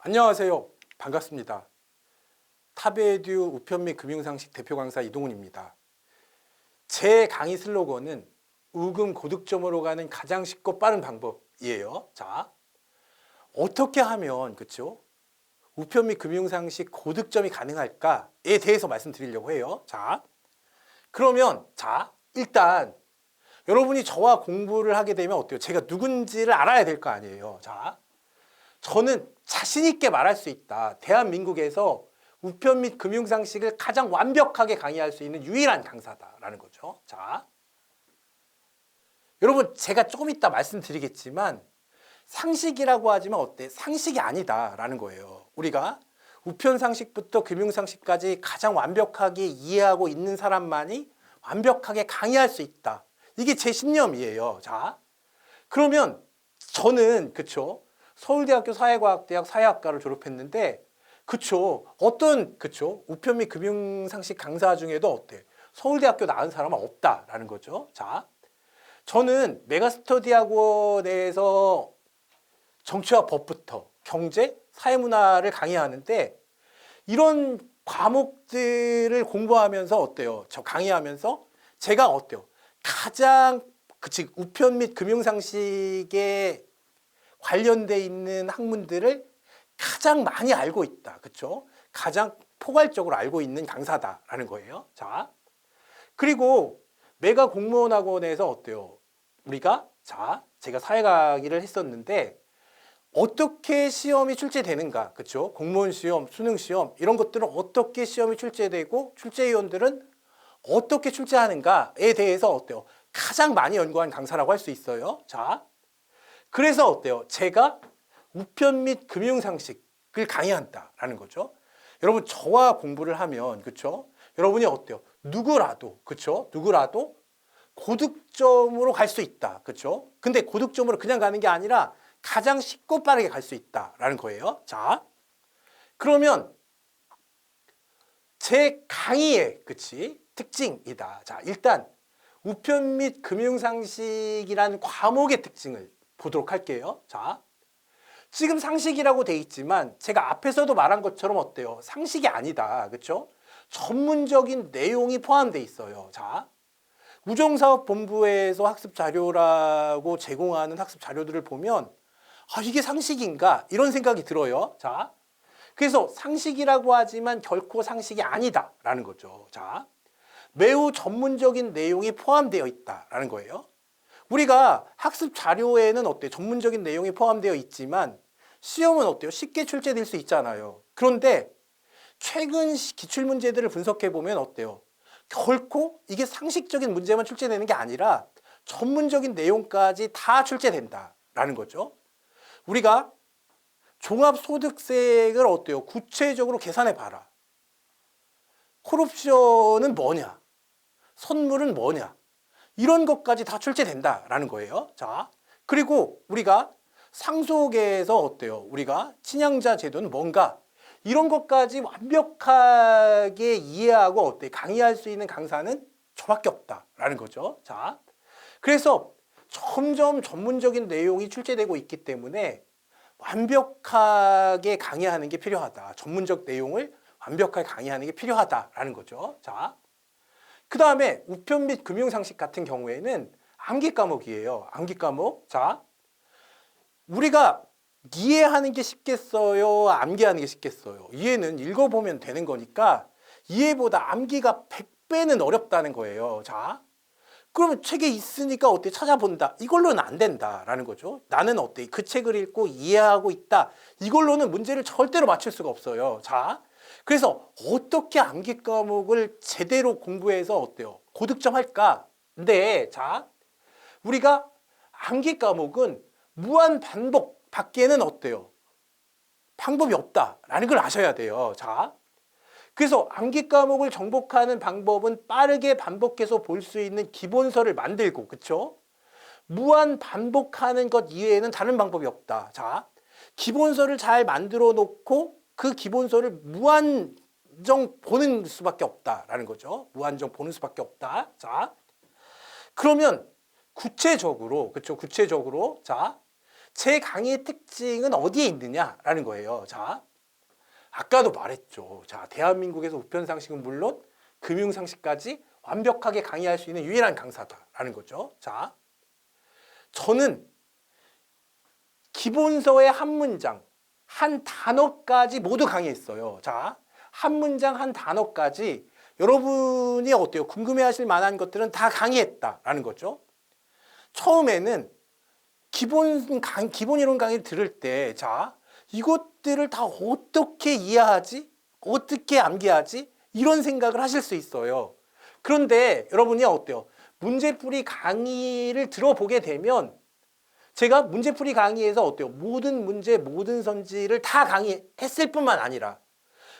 안녕하세요. 반갑습니다. 탑에듀 우편 및 금융상식 대표 강사 이동훈입니다. 제 강의 슬로건은 우금 고득점으로 가는 가장 쉽고 빠른 방법이에요. 자, 어떻게 하면 그쵸? 우편 및 금융상식 고득점이 가능할까에 대해서 말씀드리려고 해요. 자, 그러면 일단 여러분이 저와 공부를 하게 되면 어때요? 제가 누군지를 알아야 될 거 아니에요. 자, 저는 자신 있게 말할 수 있다. 대한민국에서 우편 및 금융상식을 가장 완벽하게 강의할 수 있는 유일한 강사다라는 거죠. 자, 여러분 제가 조금 이따 말씀드리겠지만 상식이라고 하지만 어때? 상식이 아니다라는 거예요. 우리가 우편 상식부터 금융 상식까지 가장 완벽하게 이해하고 있는 사람만이 완벽하게 강의할 수 있다. 이게 제 신념이에요. 자, 그러면 저는 그쵸? 서울대학교 사회과학대학 사회학과를 졸업했는데 그쵸? 우편 및 금융상식 강사 중에도 어때? 서울대학교 나온 사람은 없다라는 거죠. 자, 저는 메가스터디 학원에서 정치와 법부터 경제, 사회문화를 강의하는데 이런 과목들을 공부하면서 어때요? 저 강의하면서 제가 어때요? 가장 우편 및 금융상식에 관련돼 있는 학문들을 가장 많이 알고 있다. 그렇죠? 가장 포괄적으로 알고 있는 강사다라는 거예요. 자, 그리고 메가 공무원 학원에서 어때요? 우리가 제가 사회강의를 했었는데 어떻게 시험이 출제되는가, 그렇죠? 공무원 시험, 수능 시험 이런 것들은 어떻게 시험이 출제되고 출제위원들은 어떻게 출제하는가에 대해서 어때요? 가장 많이 연구한 강사라고 할 수 있어요. 자, 그래서 어때요? 제가 우편 및 금융상식을 강의한다라는 거죠. 여러분 저와 공부를 하면 그렇죠? 여러분이 어때요? 누구라도 그렇죠? 누구라도 고득점으로 갈 수 있다. 그렇죠? 근데 고득점으로 그냥 가는 게 아니라 가장 쉽고 빠르게 갈 수 있다라는 거예요. 자, 그러면 제 강의의 특징이다. 자, 일단 우편 및 금융상식이라는 과목의 특징을 보도록 할게요. 자, 지금 상식이라고 돼 있지만 제가 앞에서도 말한 것처럼 어때요? 상식이 아니다. 그렇죠? 전문적인 내용이 포함돼 있어요. 자, 우정사업본부에서 학습 자료라고 제공하는 학습 자료들을 보면 이게 상식인가? 이런 생각이 들어요. 자, 그래서 상식이라고 하지만 결코 상식이 아니다라는 거죠. 자, 매우 전문적인 내용이 포함되어 있다라는 거예요. 우리가 학습 자료에는 어때요? 전문적인 내용이 포함되어 있지만 시험은 어때요? 쉽게 출제될 수 있잖아요. 그런데 최근 기출문제들을 분석해 보면 어때요? 결코 이게 상식적인 문제만 출제되는 게 아니라 전문적인 내용까지 다 출제된다라는 거죠. 우리가 종합소득세를 어때요? 구체적으로 계산해 봐라. 콜옵션은 뭐냐? 선물은 뭐냐? 이런 것까지 다 출제된다라는 거예요. 자, 그리고 우리가 상속에서 어때요? 우리가 친양자 제도는 뭔가? 이런 것까지 완벽하게 이해하고 어때? 강의할 수 있는 강사는 저밖에 없다라는 거죠. 자, 그래서 점점 전문적인 내용이 출제되고 있기 때문에 완벽하게 강의하는 게 필요하다. 전문적 내용을 완벽하게 강의하는 게 필요하다라는 거죠. 자, 그 다음에 우편 및 금융상식 같은 경우에는 암기 과목이에요. 암기 과목. 자, 우리가 이해하는 게 쉽겠어요? 암기하는 게 쉽겠어요? 이해는 읽어보면 되는 거니까 이해보다 암기가 100배는 어렵다는 거예요. 자, 그러면 책에 있으니까 어때? 찾아본다. 이걸로는 안 된다라는 거죠. 나는 어때? 그 책을 읽고 이해하고 있다. 이걸로는 문제를 절대로 맞출 수가 없어요. 자, 그래서 어떻게 암기 과목을 제대로 공부해서 어때요? 고득점 할까? 근데 자, 우리가 암기 과목은 무한 반복 밖에는 어때요? 방법이 없다라는 걸 아셔야 돼요. 자, 그래서 암기 과목을 정복하는 방법은 빠르게 반복해서 볼 수 있는 기본서를 만들고, 그쵸? 무한 반복하는 것 이외에는 다른 방법이 없다. 자, 기본서를 잘 만들어 놓고 그 기본서를 무한정 보는 수밖에 없다라는 거죠. 무한정 보는 수밖에 없다. 자, 그러면 구체적으로, 그쵸? 구체적으로, 자, 제 강의의 특징은 어디에 있느냐라는 거예요. 자, 아까도 말했죠. 자, 대한민국에서 우편상식은 물론 금융상식까지 완벽하게 강의할 수 있는 유일한 강사다라는 거죠. 자, 저는 기본서의 한 문장, 한 단어까지 모두 강의했어요. 자, 한 문장, 한 단어까지 여러분이 어때요? 궁금해하실 만한 것들은 다 강의했다라는 거죠. 처음에는 기본 이론 강의를 들을 때, 자, 이것들을 다 어떻게 이해하지? 어떻게 암기하지? 이런 생각을 하실 수 있어요. 그런데 여러분이 어때요? 문제풀이 강의를 들어보게 되면 제가 문제풀이 강의에서 어때요? 모든 문제, 모든 선지를 다 강의했을 뿐만 아니라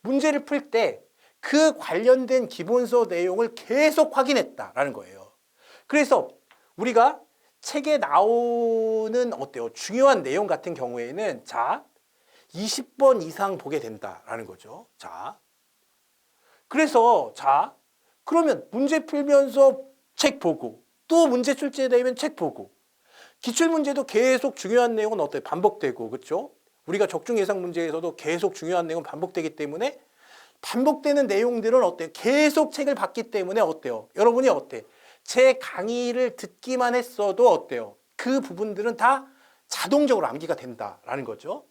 문제를 풀 때 그 관련된 기본서 내용을 계속 확인했다라는 거예요. 그래서 우리가 책에 나오는 어때요? 중요한 내용 같은 경우에는 자, 20번 이상 보게 된다라는 거죠. 자, 그래서 자, 그러면 문제 풀면서 책 보고 또 문제 출제되면 책 보고 기출문제도 계속 중요한 내용은 어때요? 반복되고, 그렇죠? 우리가 적중 예상 문제에서도 계속 중요한 내용은 반복되기 때문에 반복되는 내용들은 어때요? 계속 책을 봤기 때문에 어때요? 여러분이 어때? 제 강의를 듣기만 했어도 어때요? 그 부분들은 다 자동적으로 암기가 된다라는 거죠.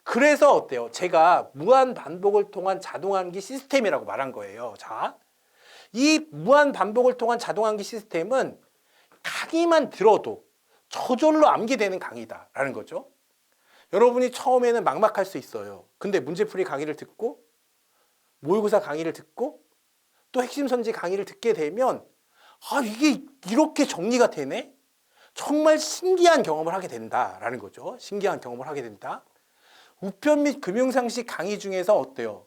그래서 어때요? 제가 무한 반복을 통한 자동 암기 시스템이라고 말한 거예요. 자, 이 무한 반복을 통한 자동 암기 시스템은 강의만 들어도 저절로 암기되는 강의다라는 거죠. 여러분이 처음에는 막막할 수 있어요. 근데 문제풀이 강의를 듣고 모의고사 강의를 듣고 또 핵심 선지 강의를 듣게 되면 아, 이게 이렇게 정리가 되네? 정말 신기한 경험을 하게 된다라는 거죠. 신기한 경험을 하게 된다. 우편 및 금융상식 강의 중에서 어때요?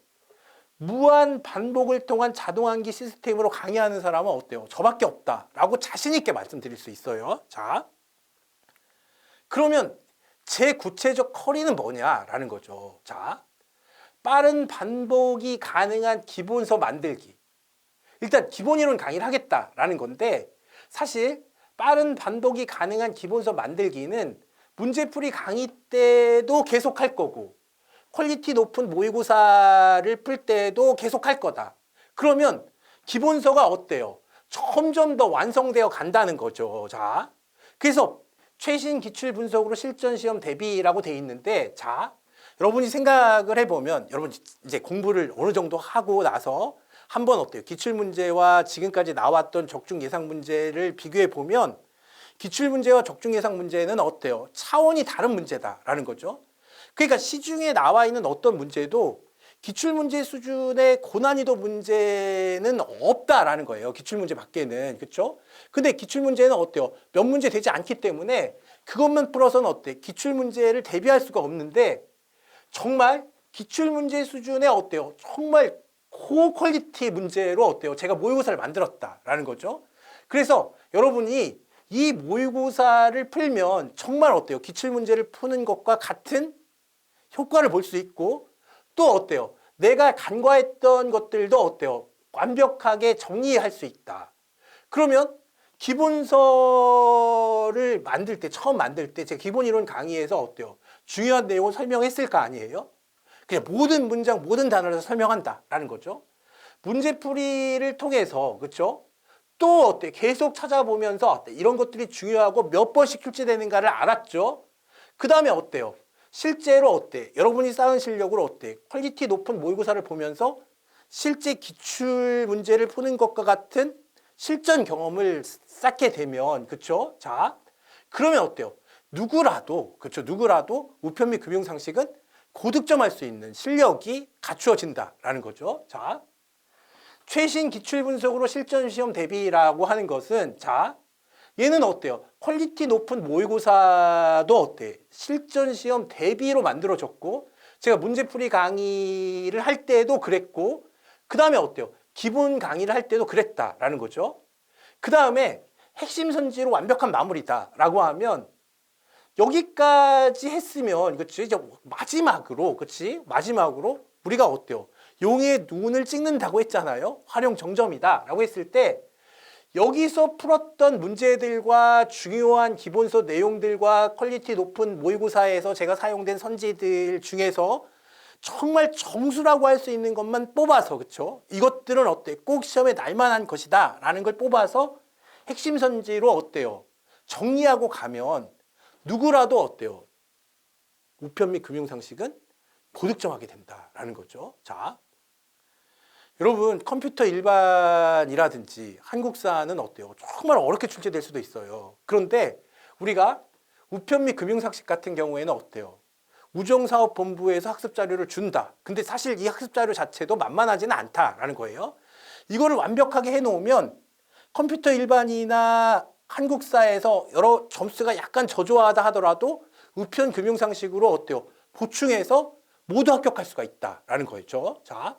무한 반복을 통한 자동 암기 시스템으로 강의하는 사람은 어때요? 저밖에 없다라고 자신 있게 말씀드릴 수 있어요. 자, 그러면 제 구체적 커리는 뭐냐라는 거죠. 자, 빠른 반복이 가능한 기본서 만들기. 일단 기본 이론 강의를 하겠다라는 건데 사실 빠른 반복이 가능한 기본서 만들기는 문제풀이 강의 때도 계속 할 거고 퀄리티 높은 모의고사를 풀 때도 계속 할 거다. 그러면 기본서가 어때요? 점점 더 완성되어 간다는 거죠. 자, 그래서 최신 기출 분석으로 실전 시험 대비라고 돼 있는데 자, 여러분이 생각을 해보면 여러분 이제 공부를 어느 정도 하고 나서 한번 어때요? 기출문제와 지금까지 나왔던 적중 예상 문제를 비교해 보면 기출문제와 적중 예상 문제는 어때요? 차원이 다른 문제다라는 거죠. 그러니까 시중에 나와 있는 어떤 문제도 기출문제 수준의 고난이도 문제는 없다라는 거예요. 기출문제 밖에는. 그렇죠? 근데 기출문제는 어때요? 몇 문제 되지 않기 때문에 그것만 풀어서는 어때? 기출문제를 대비할 수가 없는데 정말 기출문제 수준의 어때요? 정말 고퀄리티 문제로 어때요? 제가 모의고사를 만들었다라는 거죠. 그래서 여러분이 이 모의고사를 풀면 정말 어때요? 기출문제를 푸는 것과 같은 효과를 볼 수 있고 또 어때요? 내가 간과했던 것들도 어때요? 완벽하게 정리할 수 있다. 그러면 기본서를 만들 때, 처음 만들 때, 제가 기본 이론 강의에서 어때요? 중요한 내용을 설명했을 거 아니에요? 그냥 모든 문장, 모든 단어를 설명한다라는 거죠. 문제풀이를 통해서, 그렇죠? 또 어때? 계속 찾아보면서 어때? 이런 것들이 중요하고 몇 번씩 출제되는가를 알았죠. 그 다음에 어때요? 실제로 어때? 여러분이 쌓은 실력으로 어때? 퀄리티 높은 모의고사를 보면서 실제 기출 문제를 푸는 것과 같은 실전 경험을 쌓게 되면, 그쵸? 자, 그러면 어때요? 누구라도, 그쵸? 누구라도 우편 및 금융상식은 고득점할 수 있는 실력이 갖추어진다라는 거죠. 자, 최신 기출 분석으로 실전 시험 대비라고 하는 것은, 자, 얘는 어때요? 퀄리티 높은 모의고사도 어때? 실전 시험 대비로 만들어졌고, 제가 문제풀이 강의를 할 때도 그랬고, 그 다음에 어때요? 기본 강의를 할 때도 그랬다라는 거죠. 그 다음에 핵심 선지로 완벽한 마무리다라고 하면 여기까지 했으면, 그치? 이제 마지막으로, 그치? 마지막으로 우리가 어때요? 용의 눈을 찍는다고 했잖아요. 활용 정점이다라고 했을 때 여기서 풀었던 문제들과 중요한 기본서 내용들과 퀄리티 높은 모의고사에서 제가 사용된 선지들 중에서 정말 정수라고 할 수 있는 것만 뽑아서, 그쵸? 이것들은 어때? 꼭 시험에 날만한 것이다 라는 걸 뽑아서 핵심 선지로 어때요? 정리하고 가면 누구라도 어때요? 우편 및 금융상식은 고득점하게 된다라는 거죠. 자, 여러분 컴퓨터 일반이라든지 한국사는 어때요? 정말 어렵게 출제될 수도 있어요. 그런데 우리가 우편 및 금융상식 같은 경우에는 어때요? 우정사업본부에서 학습자료를 준다. 근데 사실 이 학습자료 자체도 만만하지는 않다라는 거예요. 이거를 완벽하게 해놓으면 컴퓨터 일반이나 한국사에서 여러 점수가 약간 저조하다 하더라도 우편 금융상식으로 어때요? 보충해서 모두 합격할 수가 있다라는 거였죠. 자,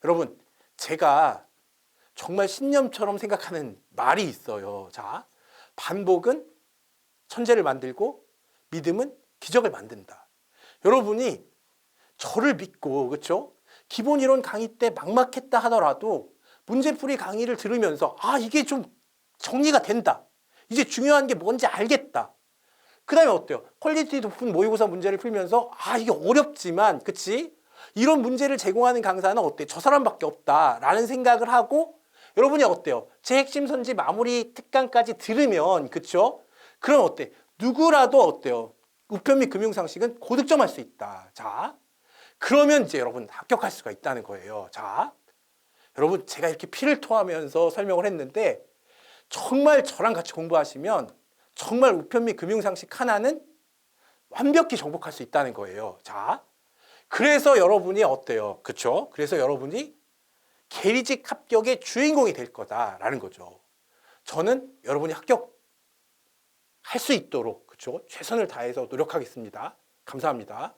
여러분 제가 정말 신념처럼 생각하는 말이 있어요. 자, 반복은 천재를 만들고 믿음은 기적을 만든다. 여러분이 저를 믿고, 그렇죠? 기본 이론 강의 때 막막했다 하더라도 문제풀이 강의를 들으면서 아, 이게 좀 정리가 된다. 이제 중요한 게 뭔지 알겠다. 그 다음에 어때요? 퀄리티 높은 모의고사 문제를 풀면서 아, 이게 어렵지만, 그치? 이런 문제를 제공하는 강사는 어때? 저 사람밖에 없다라는 생각을 하고 여러분이 어때요? 제 핵심 선지 마무리 특강까지 들으면, 그쵸? 그럼 어때? 누구라도 어때요? 우편 및 금융상식은 고득점할 수 있다. 자, 그러면 이제 여러분 합격할 수가 있다는 거예요. 자, 여러분 제가 이렇게 피를 토하면서 설명을 했는데 정말 저랑 같이 공부하시면 정말 우편 및 금융상식 하나는 완벽히 정복할 수 있다는 거예요. 자, 그래서 여러분이 어때요? 그쵸? 그래서 여러분이 계리직 합격의 주인공이 될 거다라는 거죠. 저는 여러분이 합격할 수 있도록, 그쵸? 최선을 다해서 노력하겠습니다. 감사합니다.